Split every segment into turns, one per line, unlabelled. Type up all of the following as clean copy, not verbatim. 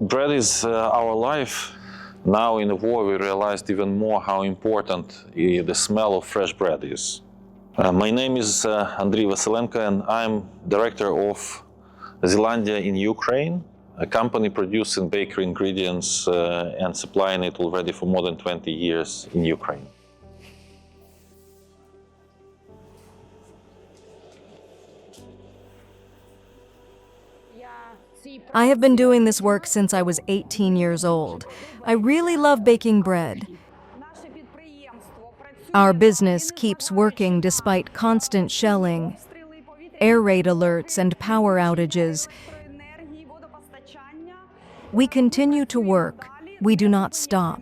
Bread is our life. Now in the war we realized even more how important the smell of fresh bread is. My name is Andriy Vasilenko and I'm director of Zealandia in Ukraine, a company producing bakery ingredients and supplying it already for more than 20 years in Ukraine.
I have been doing this work since I was 18 years old. I really love baking bread. Our business keeps working despite constant shelling, air raid alerts, and power outages. We continue to work. We do not stop.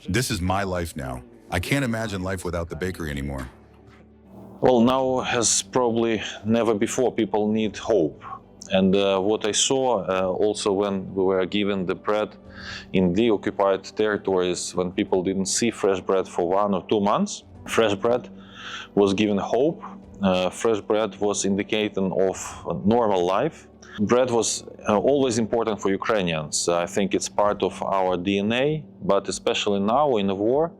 This is my life now. I can't imagine life without the bakery anymore.
Well, now as probably never before, people need hope. And what I saw also when we were given the bread in the occupied territories, when people didn't see fresh bread for 1 or 2 months, fresh bread was given hope. Fresh bread was indicating of a normal life. Bread was always important for Ukrainians. I think it's part of our DNA, but especially now in the war,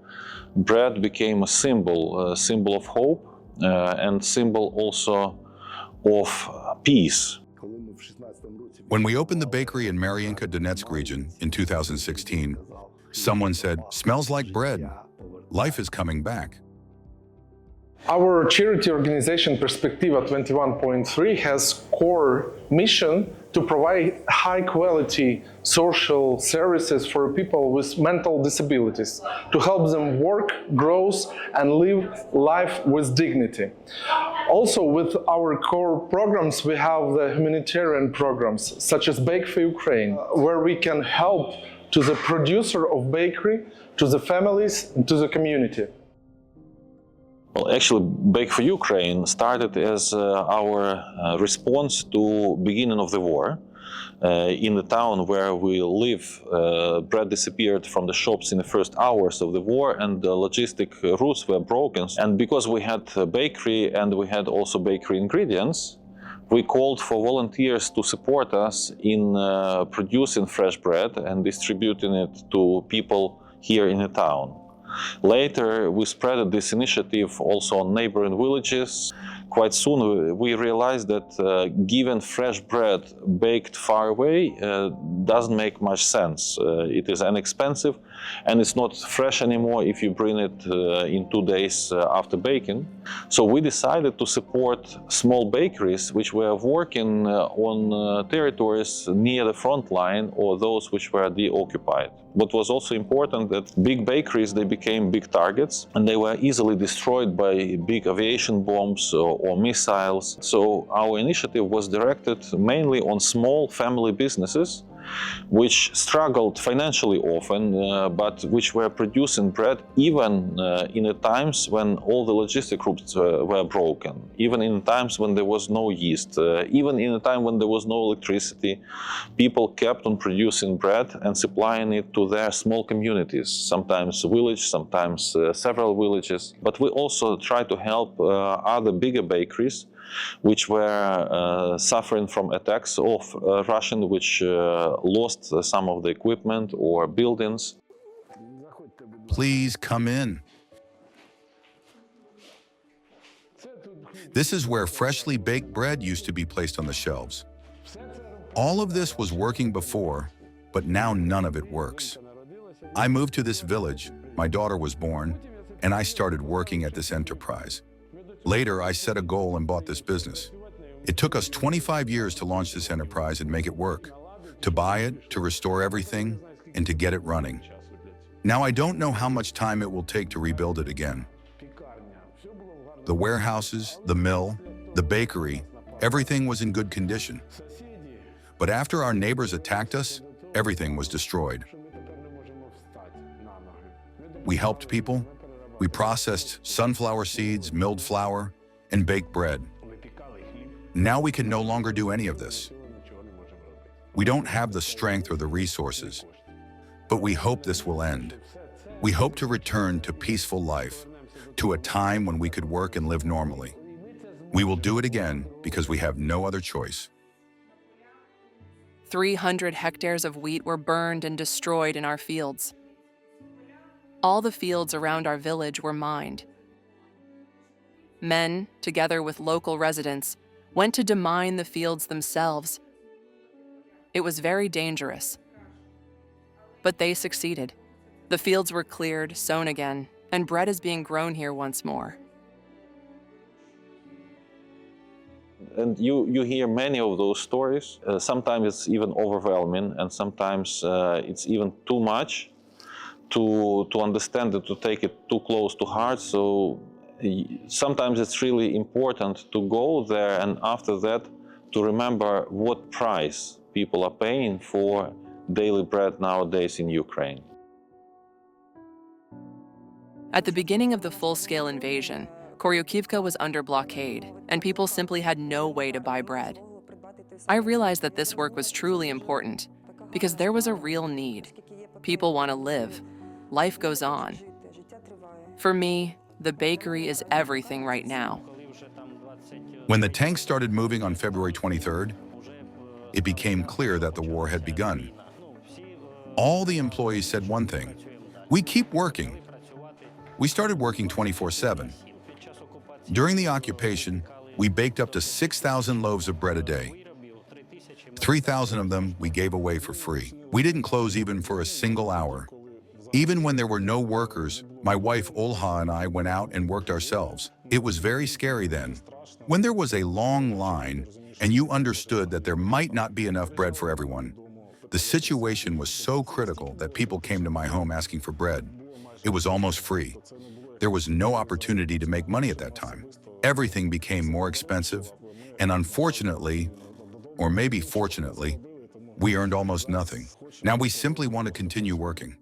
bread became a symbol of hope and symbol also of peace.
When we opened the bakery in Mariinka, Donetsk region in 2016, someone said, "Smells like bread. Life is coming back."
Our charity organization Perspectiva 21.3 has core mission to provide high-quality social services for people with mental disabilities, to help them work, grow, and live life with dignity. Also, with our core programs, we have the humanitarian programs, such as Bake for Ukraine, where we can help to the producer of bakery, to the families, and to the community.
Well, actually, Bake for Ukraine started as our response to beginning of the war. In the town where we live, bread disappeared from the shops in the first hours of the war and the logistic routes were broken. And because we had a bakery and we had also bakery ingredients, we called for volunteers to support us in producing fresh bread and distributing it to people here in the town. Later, we spread this initiative also on neighboring villages. Quite soon, we realized that giving fresh bread baked far away doesn't make much sense. It is inexpensive and it's not fresh anymore if you bring it in 2 days after baking. So we decided to support small bakeries which were working on territories near the front line or those which were deoccupied. What was also important that big bakeries, they became big targets and they were easily destroyed by big aviation bombs or missiles. So our initiative was directed mainly on small family businesses which struggled financially often, but which were producing bread even in the times when all the logistic routes were broken, even in times when there was no yeast, even in a time when there was no electricity. People kept on producing bread and supplying it to their small communities, sometimes a village, sometimes several villages. But we also tried to help other bigger bakeries which were suffering from attacks of Russian, which lost some of the equipment or buildings.
Please come in. This is where freshly baked bread used to be placed on the shelves. All of this was working before, but now none of it works. I moved to this village, my daughter was born, and I started working at this enterprise. Later, I set a goal and bought this business. It took us 25 years to launch this enterprise and make it work, to buy it, to restore everything, and to get it running. Now, I don't know how much time it will take to rebuild it again. The warehouses, the mill, the bakery, everything was in good condition. But after our neighbors attacked us, everything was destroyed. We helped people. We processed sunflower seeds, milled flour, and baked bread. Now we can no longer do any of this. We don't have the strength or the resources, but we hope this will end. We hope to return to peaceful life, to a time when we could work and live normally. We will do it again because we have no other choice.
300 hectares of wheat were burned and destroyed in our fields. All the fields around our village were mined. Men, together with local residents, went to demine the fields themselves. It was very dangerous. But they succeeded. The fields were cleared, sown again, and bread is being grown here once more.
And you hear many of those stories. Sometimes it's even overwhelming, and sometimes it's even too much to understand it, to take it too close to heart. So sometimes it's really important to go there, and after that to remember what price people are paying for daily bread nowadays in Ukraine.
At the beginning of the full-scale invasion, Koryokivka was under blockade, and people simply had no way to buy bread. I realized that this work was truly important because there was a real need. People want to live. Life goes on. For me, the bakery is everything right now.
When the tanks started moving on February 23rd, it became clear that the war had begun. All the employees said one thing: we keep working. We started working 24/7. During the occupation, we baked up to 6,000 loaves of bread a day. 3,000 of them we gave away for free. We didn't close even for a single hour. Even when there were no workers, my wife Olha and I went out and worked ourselves. It was very scary then. When there was a long line and you understood that there might not be enough bread for everyone, the situation was so critical that people came to my home asking for bread. It was almost free. There was no opportunity to make money at that time. Everything became more expensive, and unfortunately, or maybe fortunately, we earned almost nothing. Now we simply want to continue working.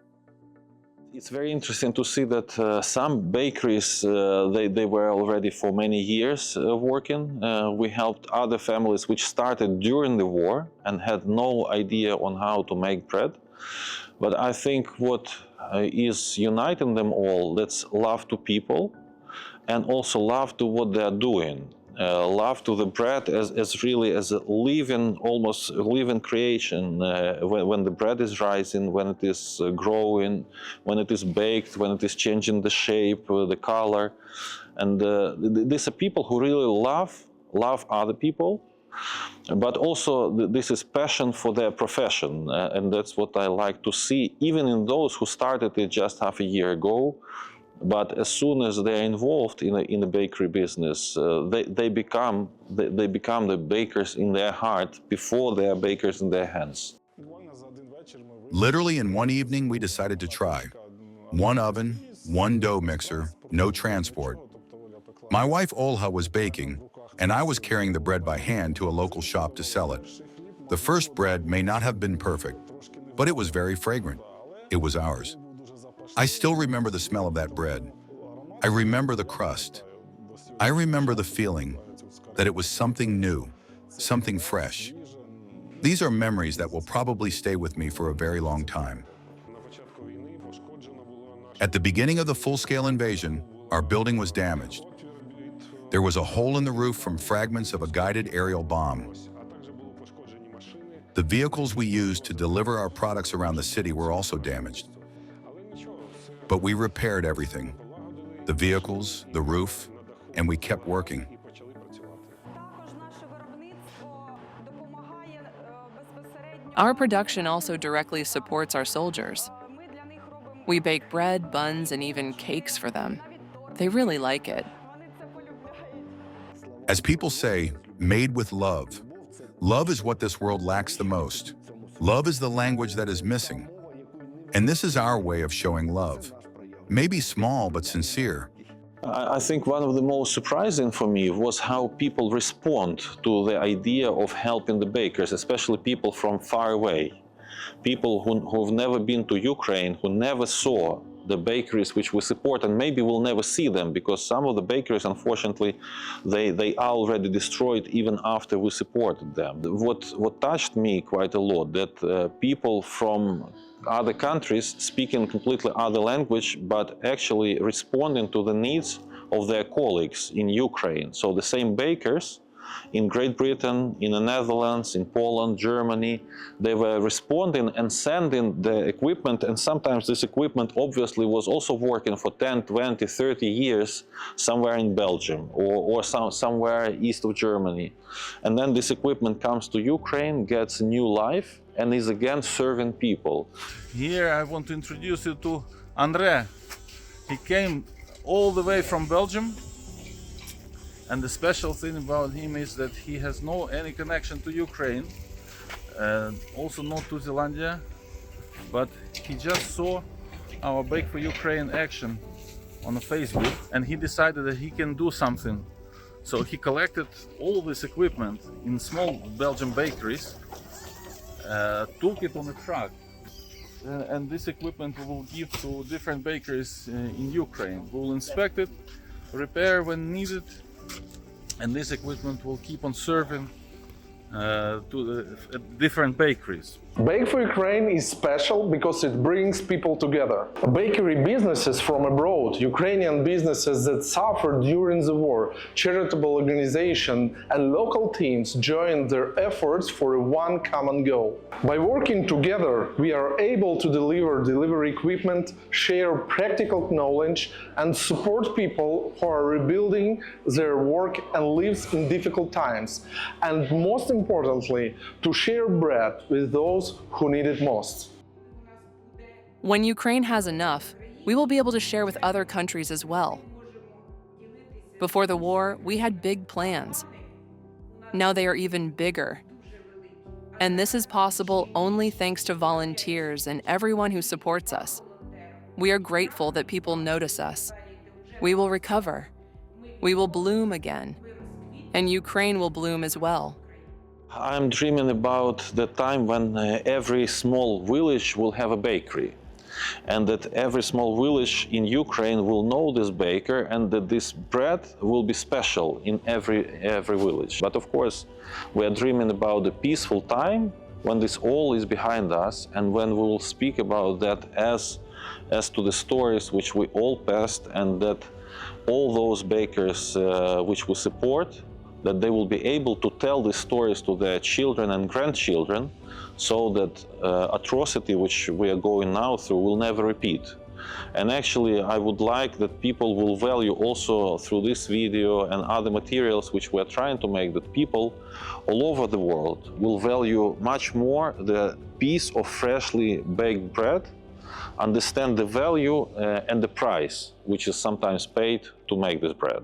It's very interesting to see that some bakeries, they were already for many years working. We helped other families which started during the war and had no idea on how to make bread. But I think what is uniting them all, that's love to people and also love to what they are doing. Love to the bread as really as a living, almost living creation. When the bread is rising, when it is growing, when it is baked, when it is changing the shape, the color. And these are people who really love other people, but also this is passion for their profession. And that's what I like to see, even in those who started it just half a year ago. But as soon as they're involved in the bakery business, they become the bakers in their heart before they are bakers in their hands.
Literally in one evening, we decided to try. One oven, one dough mixer, no transport. My wife Olha was baking, and I was carrying the bread by hand to a local shop to sell it. The first bread may not have been perfect, but it was very fragrant. It was ours. I still remember the smell of that bread. I remember the crust. I remember the feeling that it was something new, something fresh. These are memories that will probably stay with me for a very long time. At the beginning of the full-scale invasion, our building was damaged. There was a hole in the roof from fragments of a guided aerial bomb. The vehicles we used to deliver our products around the city were also damaged. But we repaired everything, the vehicles, the roof, and we kept working.
Our production also directly supports our soldiers. We bake bread, buns, and even cakes for them. They really like it.
As people say, made with love. Love is what this world lacks the most. Love is the language that is missing. And this is our way of showing love. Maybe small, but sincere.
I think one of the most surprising for me was how people respond to the idea of helping the bakers, especially people from far away. People who've never been to Ukraine, who never saw the bakeries which we support, and maybe will never see them, because some of the bakeries, unfortunately, they are already destroyed even after we supported them. What touched me quite a lot, that people from other countries speaking completely other language, but actually responding to the needs of their colleagues in Ukraine. So the same bakers in Great Britain, in the Netherlands, in Poland, Germany. They were responding and sending the equipment, and sometimes this equipment obviously was also working for 10, 20, 30 years somewhere in Belgium or somewhere east of Germany. And then this equipment comes to Ukraine, gets new life, and is again serving people.
Here I want to introduce you to André. He came all the way from Belgium, and the special thing about him is that he has no any connection to Ukraine, also not to Zealandia, but he just saw our Bake for Ukraine action on the Facebook, and he decided that he can do something. So he collected all this equipment in small Belgian bakeries, took it on a truck, and this equipment we will give to different bakeries in Ukraine. We will inspect it, repair when needed, and this equipment will keep on serving to the different bakeries.
Bake for Ukraine is special because it brings people together. Bakery businesses from abroad, Ukrainian businesses that suffered during the war, charitable organizations and local teams joined their efforts for one common goal. By working together, we are able to deliver delivery equipment, share practical knowledge, and support people who are rebuilding their work and lives in difficult times. And most importantly, to share bread with those who need it most.
When Ukraine has enough, we will be able to share with other countries as well. Before the war, we had big plans. Now they are even bigger. And this is possible only thanks to volunteers and everyone who supports us. We are grateful that people notice us. We will recover. We will bloom again. And Ukraine will bloom as well.
I'm dreaming about the time when every small village will have a bakery, and that every small village in Ukraine will know this baker, and that this bread will be special in every village. But of course, we are dreaming about the peaceful time when this all is behind us, and when we will speak about that as to the stories which we all passed, and that all those bakers which we support, that they will be able to tell these stories to their children and grandchildren, so that atrocity which we are going now through will never repeat. And actually, I would like that people will value also through this video and other materials which we are trying to make, that people all over the world will value much more the piece of freshly baked bread, understand the value and the price which is sometimes paid to make this bread.